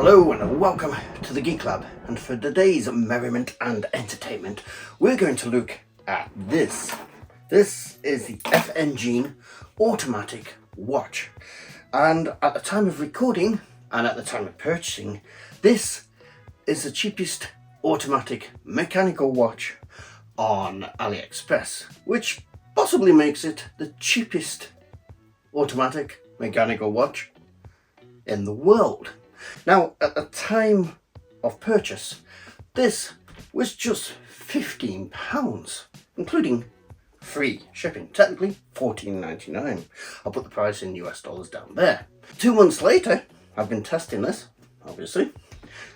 Hello and welcome to the Geek Lab, and for today's merriment and entertainment we're going to look at this. This is the FNGeen Automatic Watch, and at the time of recording and at the time of purchasing, this is the cheapest automatic mechanical watch on AliExpress, which possibly makes it the cheapest automatic mechanical watch in the world. Now, at the time of purchase, this was just £15, including free shipping. Technically $14.99. I'll put the price in US dollars down there. 2 months later, I've been testing this, obviously,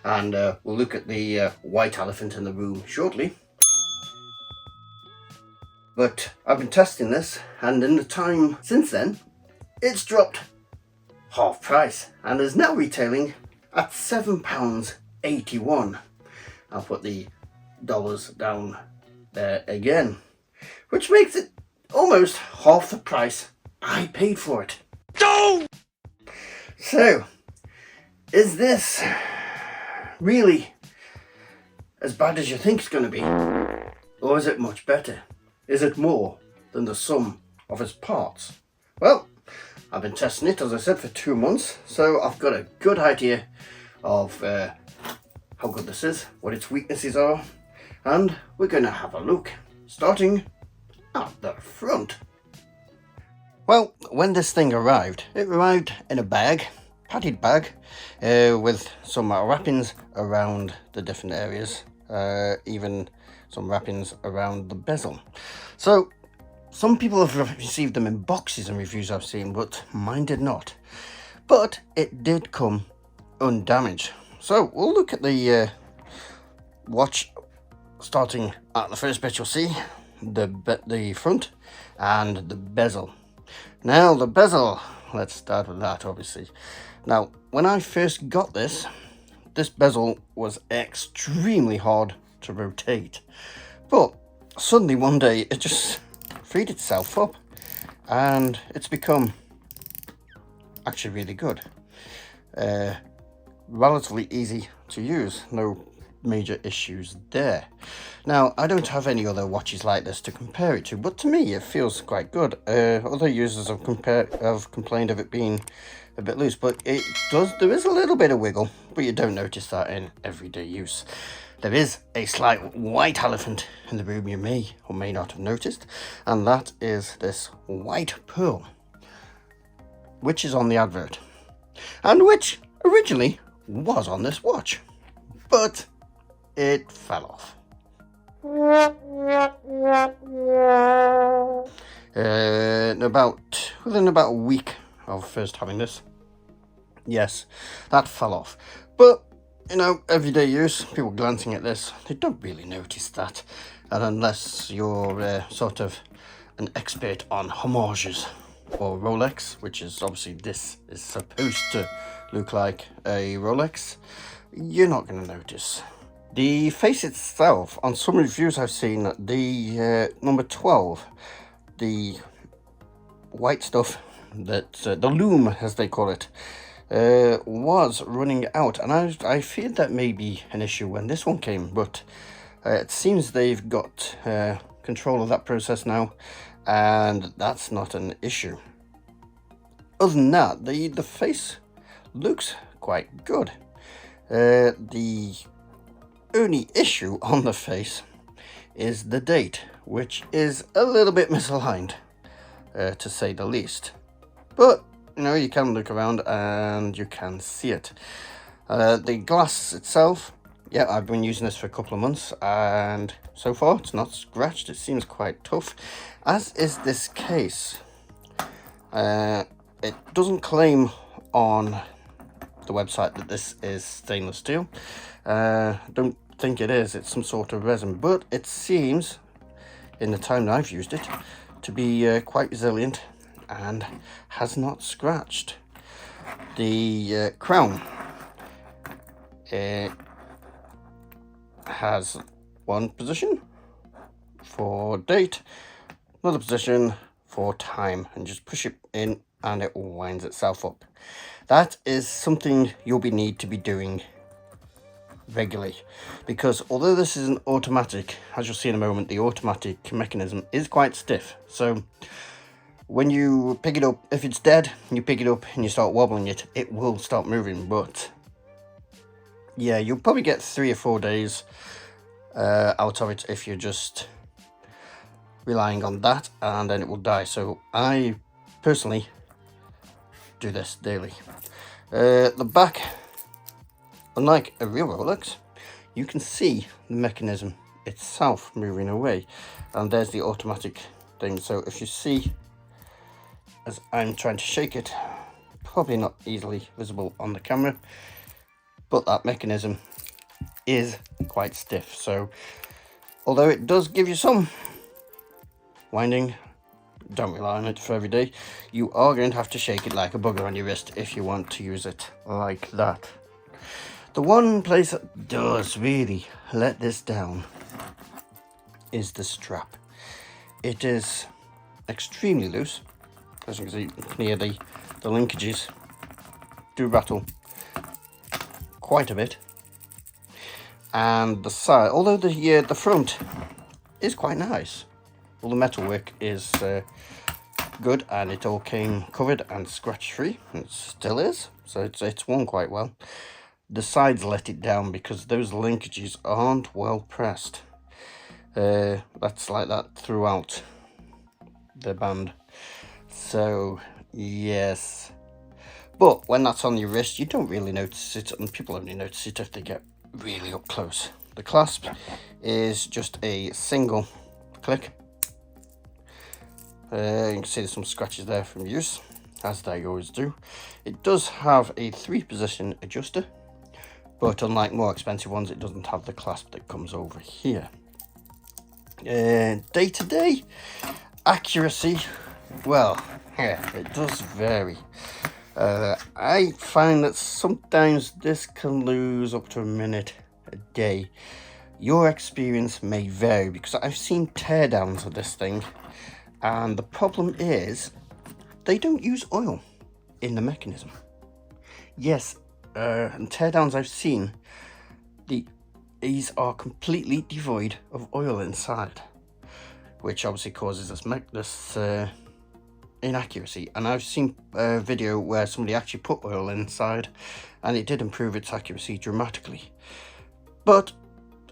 and we'll look at the white elephant in the room shortly. But I've been testing this, and in the time since then, it's dropped half price and is now retailing at £7.81. I'll put the dollars down there again, which makes it almost half the price I paid for it. No! So, is this really as bad as you think it's going to be? Or is it much better? Is it more than the sum of its parts? Well, I've been testing it, as I said, for 2 months, so I've got a good idea of how good this is, what its weaknesses are, and we're going to have a look, starting at the front. Well, when this thing arrived, it arrived in a bag, padded bag, with some wrappings around the different areas, even some wrappings around the bezel. So, some people have received them in boxes and reviews I've seen, but mine did not. But it did come undamaged. So we'll look at the watch, starting at the first bit. You'll see the front and the bezel. Now the bezel, let's start with that, obviously. Now, when I first got this bezel was extremely hard to rotate. But suddenly one day it just freed itself up, and it's become actually really good. Relatively easy to use, no major issues there. Now, I don't have any other watches like this to compare it to, but to me it feels quite good. Other users have complained of it being a bit loose, but there is a little bit of wiggle, but you don't notice that in everyday use. There is a slight white elephant in the room you may or may not have noticed, and that is this white pearl, which is on the advert, and which originally was on this watch, but it fell off. Within about a week of first having this, yes, that fell off. But you know, everyday use, people glancing at this, they don't really notice that. And unless you're sort of an expert on homages or Rolex, which is obviously this is supposed to look like a Rolex, you're not going to notice. The face itself, on some reviews I've seen, the number 12, the white stuff, that the loom as they call it, was running out, and I feared that may be an issue when this one came, but it seems they've got control of that process now, and that's not an issue. Other than that, the face looks quite good. The only issue on the face is the date, which is a little bit misaligned, to say the least, but you know, you can look around and you can see it. The glass itself, yeah, I've been using this for a couple of months, and so far it's not scratched. It seems quite tough, as is this case. It doesn't claim on the website that this is stainless steel. Don't think it is. It's some sort of resin, but it seems, in the time that I've used it, to be quite resilient and has not scratched. The crown has one position for date, another position for time, and just push it in and it winds itself up. That is something you'll need to be doing regularly, because although this is an automatic, as you'll see in a moment, the automatic mechanism is quite stiff. So when you pick it up, if it's dead, you pick it up and you start wobbling it, it will start moving. But yeah, you'll probably get 3 or 4 days out of it if you're just relying on that, and then it will die. So I personally do this daily. The back, unlike a real Rolex, you can see the mechanism itself moving away, and there's the automatic thing. So if you see, as I'm trying to shake it, probably not easily visible on the camera, but that mechanism is quite stiff. So although it does give you some winding, don't rely on it for every day. You are going to have to shake it like a bugger on your wrist if you want to use it like that. The one place that does really let this down is the strap. It is extremely loose. As you can see, you can hear the linkages do rattle quite a bit. And the side, although the front is quite nice. All the metalwork is good, and it all came covered and scratch free. It still is, so it's worn quite well. The sides let it down because those linkages aren't well pressed. That's like that throughout the band. So yes, but when that's on your wrist, you don't really notice it, and people only notice it if they get really up close. The clasp is just a single click. You can see there's some scratches there from use, as they always do. It does have a 3-position adjuster, but unlike more expensive ones, it doesn't have the clasp that comes over here. Day-to-day accuracy, well, yeah, it does vary. I find that sometimes this can lose up to a minute a day. Your experience may vary, because I've seen teardowns of this thing, and the problem is they don't use oil in the mechanism. Yes, and teardowns I've seen, these are completely devoid of oil inside, which obviously causes this inaccuracy. And I've seen a video where somebody actually put oil inside, and it did improve its accuracy dramatically. But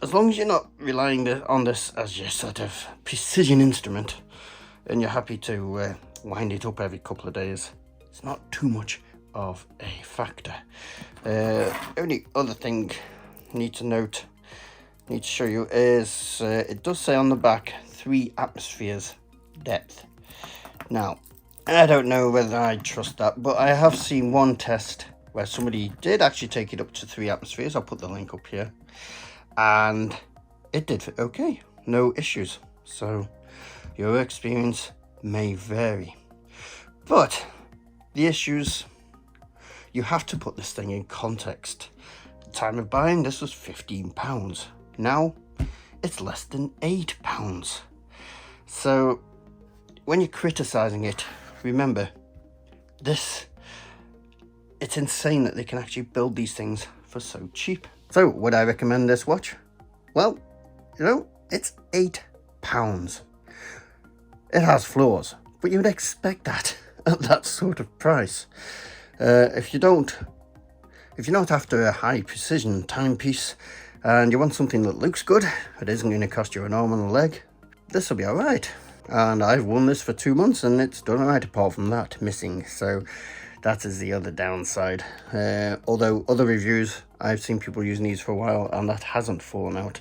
as long as you're not relying on this as your sort of precision instrument, and you're happy to wind it up every couple of days, it's not too much of a factor. Only other thing I need to show you is it does say on the back 3 atmospheres depth. Now, I don't know whether I trust that, but I have seen one test where somebody did actually take it up to 3 atmospheres. I'll put the link up here, and it did fit okay, no issues. So your experience may vary, but the issues, you have to put this thing in context. At the time of buying, this was £15. Now it's less than £8. So when you're criticizing it, remember this, it's insane that they can actually build these things for so cheap. So would I recommend this watch? Well, you know, it's £8. It has flaws, but you would expect that at that sort of price. If you're not after a high precision timepiece and you want something that looks good, it isn't going to cost you an arm and a leg, this will be alright. And I've worn this for 2 months and it's done alright apart from that missing. So that is the other downside. Although other reviews, I've seen people using these for a while and that hasn't fallen out.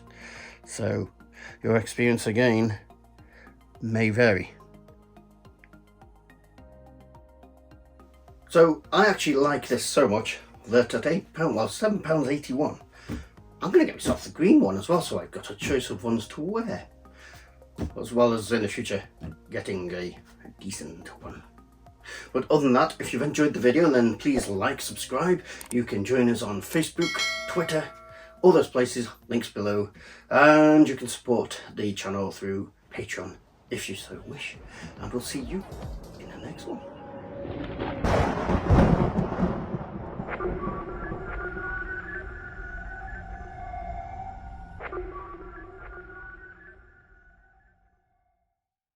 So your experience again may vary. So I actually like this so much that at £8, well £7.81, I'm going to get myself the green one as well, so I've got a choice of ones to wear, as well as in the future getting a decent one. But other than that, if you've enjoyed the video, then please like, subscribe. You can join us on Facebook, Twitter, all those places, links below, and you can support the channel through Patreon if you so wish. And we'll see you in the next one.